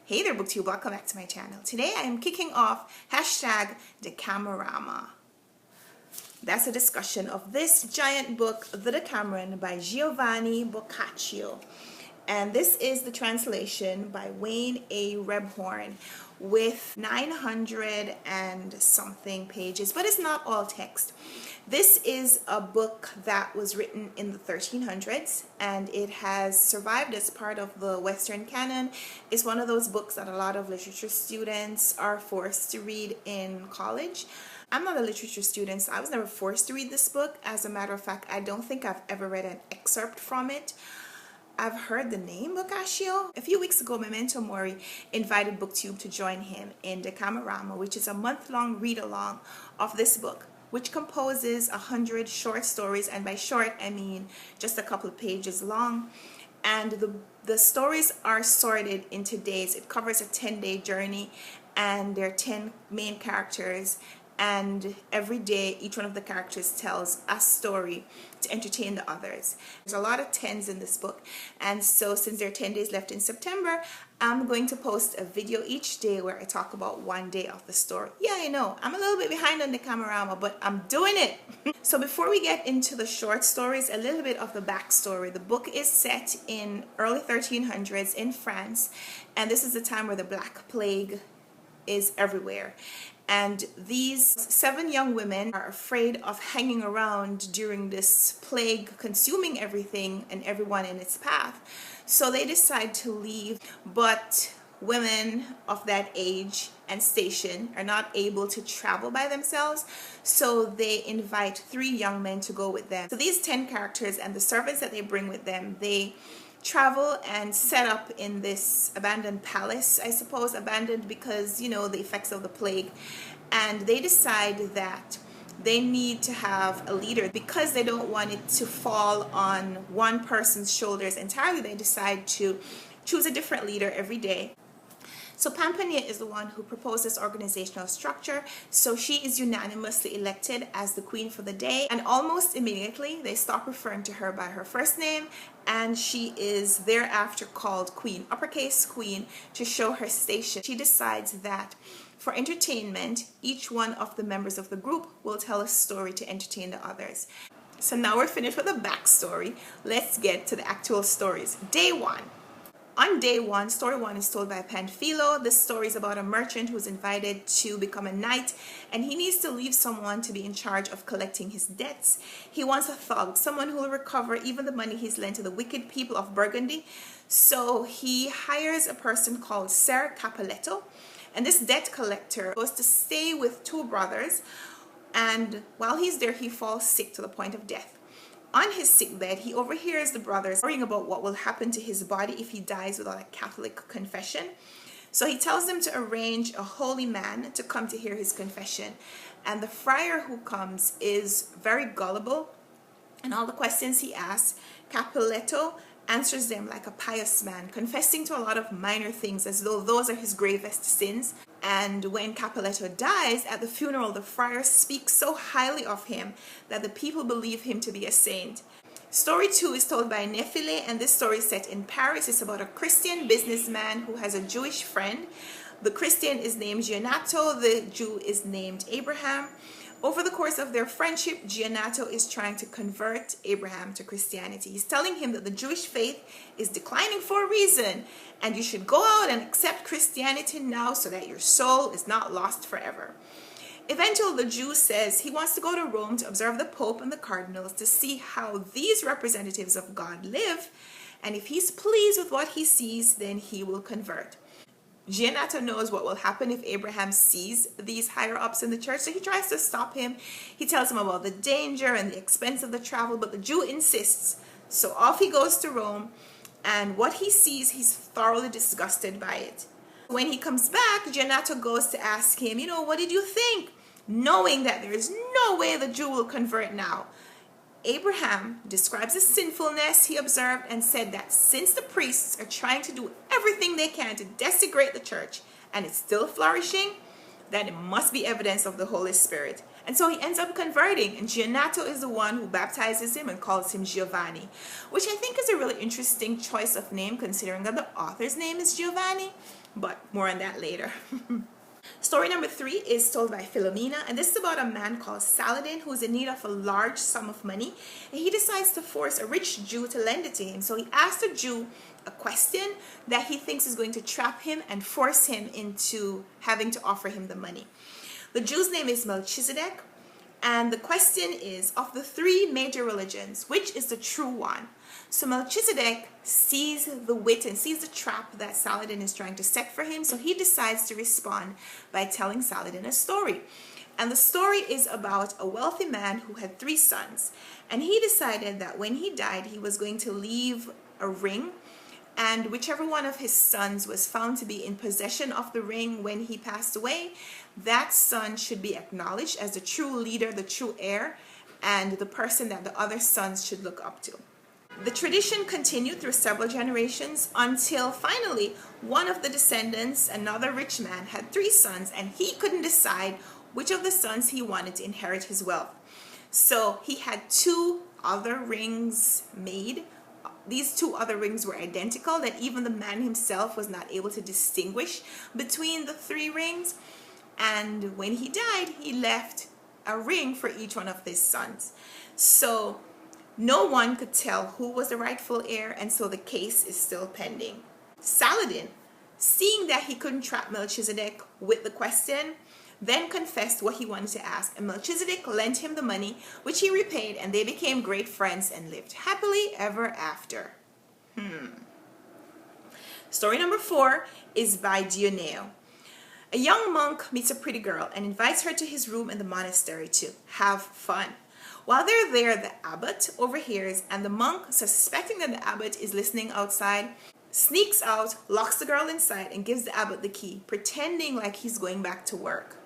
Hey there booktube, welcome back to my channel. Today I am kicking off hashtag DECAMORAMA. That's a discussion of this giant book, The Decameron by Giovanni Boccaccio. And this is the translation by Wayne A. Rebhorn with 900 and something pages, but it's not all text. This is a book that was written in the 1300s and it has survived as part of the Western canon. It's one of those books that a lot of literature students are forced to read in college. I'm not a literature student, so I was never forced to read this book. As a matter of fact, I don't think I've ever read an excerpt from it. I've heard the name Boccaccio. A few weeks ago, Memento Mori invited BookTube to join him in DECAMORAMA, which is a month-long read-along of this book, which composes 100 short stories, and by short I mean just a couple of pages long. And the stories are sorted into days. It covers a 10-day journey, and there are 10 main characters, and every day each one of the characters tells a story to entertain the others. There's a lot of 10s in this book, and so since there are 10 days left in September, I'm going to post a video each day where I talk about one day of the story. Yeah, I know, I'm a little bit behind on DECAMORAMA, but I'm doing it. So before we get into the short stories, a little bit of the backstory. The book is set in early 1300s in France, and this is the time where the Black Plague is everywhere. And these 7 young women are afraid of hanging around during this plague consuming everything and everyone in its path. So they decide to leave, but women of that age and station are not able to travel by themselves, so they invite 3 young men to go with them. So these 10 characters and the servants that they bring with them, they travel and set up in this abandoned palace, I suppose, abandoned because, you know, the effects of the plague. And they decide that they need to have a leader because they don't want it to fall on one person's shoulders entirely. They decide to choose a different leader every day. So Pampania is the one who proposed this organizational structure, so she is unanimously elected as the queen for the day, and almost immediately they stop referring to her by her first name, and she is thereafter called Queen, uppercase Queen, to show her station. She decides that for entertainment, each one of the members of the group will tell a story to entertain the others. So now we're finished with the backstory. Let's get to the actual stories. Day 1. On day 1, story 1 is told by Panfilo. This story is about a merchant who's invited to become a knight, and he needs to leave someone to be in charge of collecting his debts. He wants a thug, someone who will recover even the money he's lent to the wicked people of Burgundy. So he hires a person called Ser Capoletto, and this debt collector goes to stay with 2 brothers, and while he's there, he falls sick to the point of death. On his sick bed, he overhears the brothers worrying about what will happen to his body if he dies without a Catholic confession. So he tells them to arrange a holy man to come to hear his confession. And the friar who comes is very gullible, and all the questions he asks, Capoletto answers them like a pious man, confessing to a lot of minor things as though those are his gravest sins. And when Capoletto dies, at the funeral, the friar speaks so highly of him that the people believe him to be a saint. Story 2 is told by Nefile, and this story is set in Paris. It's about a Christian businessman who has a Jewish friend. The Christian is named Giannato, the Jew is named Abraham. Over the course of their friendship, Giannato is trying to convert Abraham to Christianity. He's telling him that the Jewish faith is declining for a reason, and you should go out and accept Christianity now so that your soul is not lost forever. Eventually, the Jew says he wants to go to Rome to observe the Pope and the cardinals to see how these representatives of God live, and if he's pleased with what he sees, then he will convert. Giannato knows what will happen if Abraham sees these higher-ups in the church, so he tries to stop him. He tells him about the danger and the expense of the travel, but the Jew insists. So off he goes to Rome, and what he sees, he's thoroughly disgusted by it. When he comes back, Giannato goes to ask him, you know, what did you think? Knowing that there is no way the Jew will convert now. Abraham describes the sinfulness he observed and said that since the priests are trying to do everything they can to desecrate the church and it's still flourishing, that it must be evidence of the Holy Spirit. And so he ends up converting, and Giannato is the one who baptizes him and calls him Giovanni, which I think is a really interesting choice of name considering that the author's name is Giovanni. but more on that later. Story number 3 is told by Philomena, and this is about a man called Saladin who is in need of a large sum of money, and he decides to force a rich Jew to lend it to him. So he asks the Jew a question that he thinks is going to trap him and force him into having to offer him the money. The Jew's name is Melchizedek, and the question is, of the 3 major religions, which is the true one? So Melchizedek sees the wit and sees the trap that Saladin is trying to set for him, so he decides to respond by telling Saladin a story. And the story is about a wealthy man who had 3 sons, and he decided that when he died he was going to leave a ring, and whichever one of his sons was found to be in possession of the ring when he passed away, that son should be acknowledged as the true leader, the true heir, and the person that the other sons should look up to. The tradition continued through several generations until finally one of the descendants, another rich man, had 3 sons, and he couldn't decide which of the sons he wanted to inherit his wealth. So he had 2 other rings made. These 2 other rings were identical, that even the man himself was not able to distinguish between the 3 rings. And when he died, he left a ring for each one of his sons. So no one could tell who was the rightful heir, and so the case is still pending. Saladin, seeing that he couldn't trap Melchizedek with the question, then confessed what he wanted to ask, and Melchizedek lent him the money, which he repaid, and they became great friends and lived happily ever after. Story number 4 is by Dioneo. A young monk meets a pretty girl and invites her to his room in the monastery to have fun. While they're there, the abbot overhears, and the monk, suspecting that the abbot is listening outside, sneaks out, locks the girl inside, and gives the abbot the key, pretending like he's going back to work.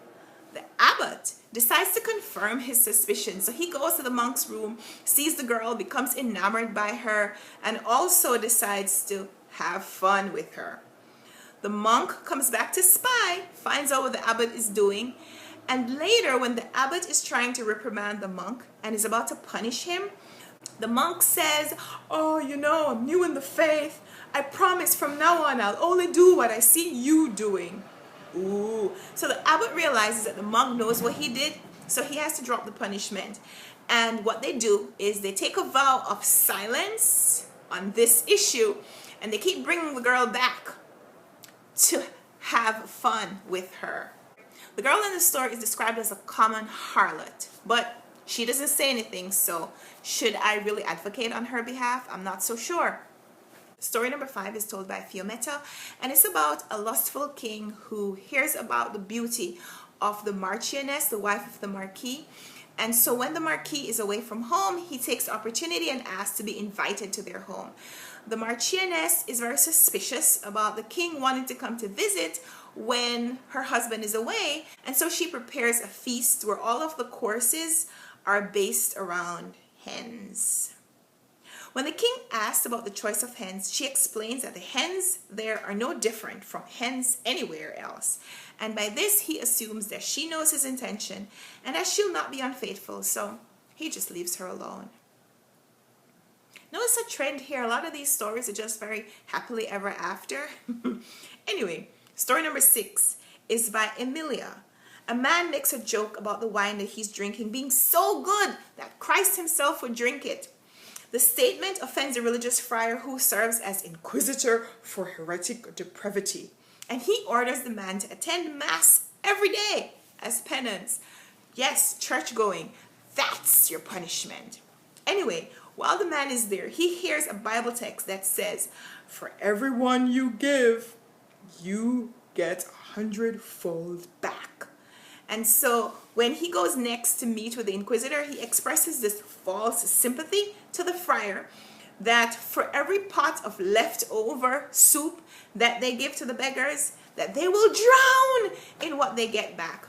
The abbot decides to confirm his suspicions, so he goes to the monk's room, sees the girl, becomes enamored by her, and also decides to have fun with her. The monk comes back to spy, finds out what the abbot is doing, and later when the abbot is trying to reprimand the monk and is about to punish him, the monk says, "Oh, I'm new in the faith. I promise from now on I'll only do what I see you doing." Ooh. So the abbot realizes that the monk knows what he did, so he has to drop the punishment. And what they do is they take a vow of silence on this issue, and they keep bringing the girl back to have fun with her. The girl in the story is described as a common harlot, but she doesn't say anything, so should I really advocate on her behalf? I'm not so sure. Story number 5 is told by Fiometta, and it's about a lustful king who hears about the beauty of the Marchioness, the wife of the Marquis. And so when the Marquis is away from home, he takes the opportunity and asks to be invited to their home. The Marchioness is very suspicious about the king wanting to come to visit when her husband is away, and so she prepares a feast where all of the courses are based around hens. When the king asks about the choice of hens, she explains that the hens there are no different from hens anywhere else. And by this, he assumes that she knows his intention and that she'll not be unfaithful, so he just leaves her alone. Notice a trend here. A lot of these stories are just very happily ever after. Anyway, story number 6 is by Emilia. A man makes a joke about the wine that he's drinking being so good that Christ himself would drink it. The statement offends a religious friar who serves as inquisitor for heretic depravity, and he orders the man to attend mass every day as penance. Yes, church going, that's your punishment. Anyway, while the man is there, he hears a Bible text that says, "For everyone you give, you get 100-fold back." And so when he goes next to meet with the inquisitor, he expresses this false sympathy to the friar that for every pot of leftover soup that they give to the beggars, that they will drown in what they get back.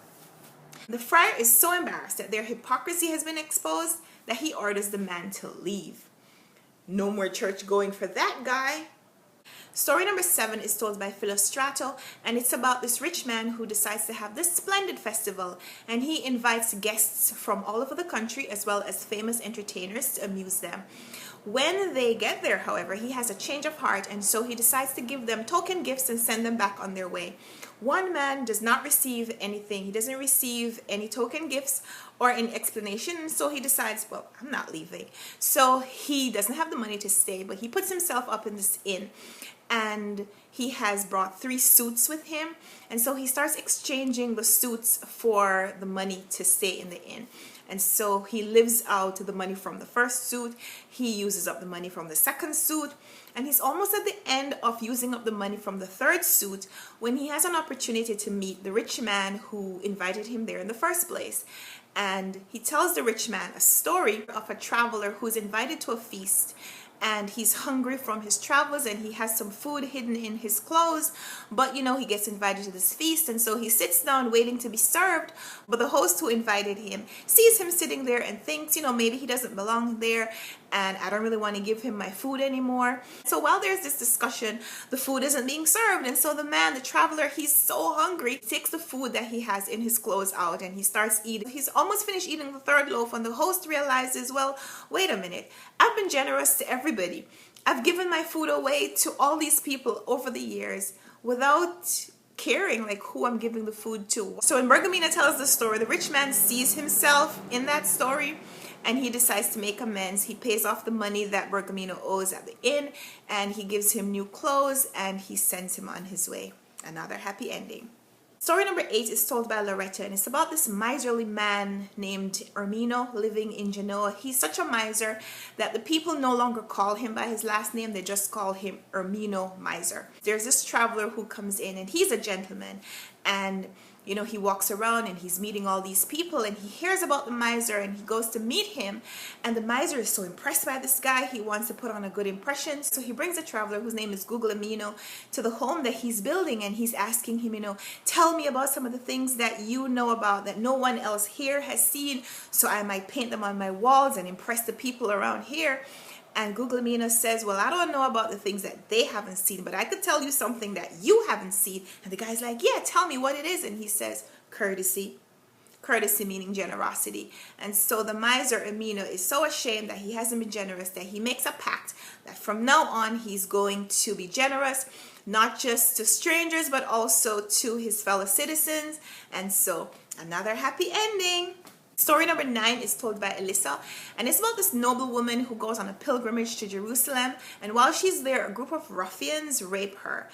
The friar is so embarrassed that their hypocrisy has been exposed that he orders the man to leave. No more church going for that guy. Story number 7 is told by Philostrato, and it's about this rich man who decides to have this splendid festival, and he invites guests from all over the country as well as famous entertainers to amuse them. When they get there, however, he has a change of heart, and so he decides to give them token gifts and send them back on their way. One man does not receive anything. He doesn't receive any token gifts or any explanation, so he decides, well, I'm not leaving. So he doesn't have the money to stay, but he puts himself up in this inn, and he has brought 3 suits with him, and so he starts exchanging the suits for the money to stay in the inn. And so he lives out the money from the first suit, he uses up the money from the second suit, and he's almost at the end of using up the money from the third suit when he has an opportunity to meet the rich man who invited him there in the first place. And he tells the rich man a story of a traveler who's invited to a feast, and he's hungry from his travels, and he has some food hidden in his clothes, but you know, he gets invited to this feast, and so he sits down waiting to be served. But the host who invited him sees him sitting there and thinks, you know, maybe he doesn't belong there, and I don't really want to give him my food anymore. So while there's this discussion, the food isn't being served, and so the man, the traveler, he's so hungry, he takes the food that he has in his clothes out and he starts eating. He's almost finished eating the third loaf, and the host realizes, well, wait a minute, I've been generous to everybody. I've given my food away to all these people over the years without caring like who I'm giving the food to. So when Bergamina tells the story, the rich man sees himself in that story, and he decides to make amends. He pays off the money that Bergamino owes at the inn, and he gives him new clothes, and he sends him on his way. Another happy ending. Story number 8 is told by Loretta, and it's about this miserly man named Ermino living in Genoa. He's such a miser that the people no longer call him by his last name. They just call him Ermino Miser. There's this traveler who comes in, and he's a gentleman, and you know, he walks around and he's meeting all these people, and he hears about the miser, and he goes to meet him, and the miser is so impressed by this guy, he wants to put on a good impression. So he brings a traveler whose name is Guglielmino to the home that he's building, and he's asking him, you know, tell me about some of the things that you know about that no one else here has seen, so I might paint them on my walls and impress the people around here. And Guglielmino says, well, I don't know about the things that they haven't seen, but I could tell you something that you haven't seen. And the guy's like, yeah, tell me what it is. And he says, courtesy. Courtesy meaning generosity. And so the miser Ermino is so ashamed that he hasn't been generous that he makes a pact that from now on he's going to be generous, not just to strangers, but also to his fellow citizens. And so another happy ending. Story number 9 is told by Alyssa, and it's about this noble woman who goes on a pilgrimage to Jerusalem, and while she's there, a group of ruffians rape her,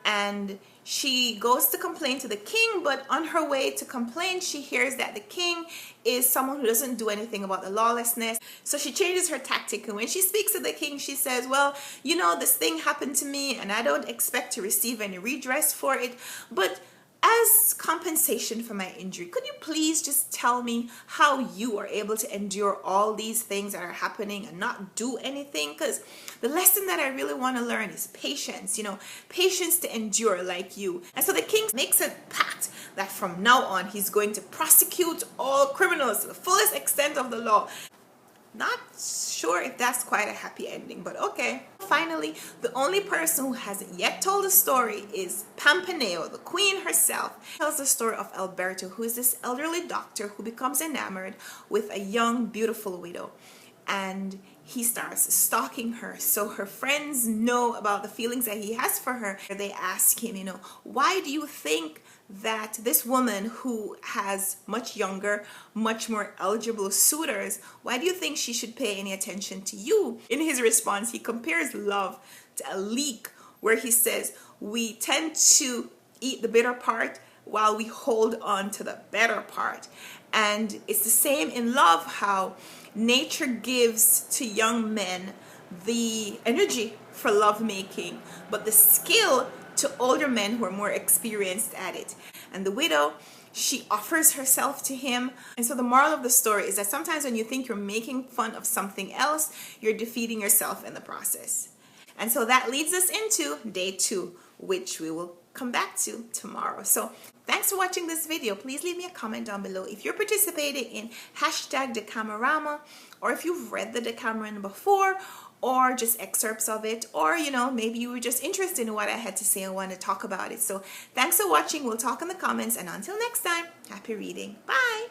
and she goes to complain to the king, but on her way to complain, she hears that the king is someone who doesn't do anything about the lawlessness. So she changes her tactic, and when she speaks to the king, she says, well, you know, this thing happened to me, and I don't expect to receive any redress for it, but as compensation for my injury, could you please just tell me how you are able to endure all these things that are happening and not do anything? Because the lesson that I really want to learn is patience, you know, patience to endure like you. And so the king makes a pact that from now on, he's going to prosecute all criminals to the fullest extent of the law. Not sure if that's quite a happy ending, but okay. Finally, the only person who hasn't yet told the story is Pampaneo, the queen herself. She tells the story of Alberto, who is this elderly doctor who becomes enamored with a young, beautiful widow. And he starts stalking her. So her friends know about the feelings that he has for her. They ask him, you know, why do you think that this woman who has much younger, much more eligible suitors, why do you think she should pay any attention to you? In his response, he compares love to a leek, where he says, we tend to eat the bitter part while we hold on to the better part. And it's the same in love, how nature gives to young men the energy for lovemaking, but the skill to older men who are more experienced at it. And the widow, she offers herself to him. And so the moral of the story is that sometimes when you think you're making fun of something else, you're defeating yourself in the process. And so that leads us into day 2, which we will come back to tomorrow. So thanks for watching this video. Please leave me a comment down below if you're participating in #DECAMORAMA, or if you've read the Decameron before, or just excerpts of it, or you know, maybe you were just interested in what I had to say and want to talk about it. So thanks for watching. We'll talk in the comments, and until next time, happy reading. Bye.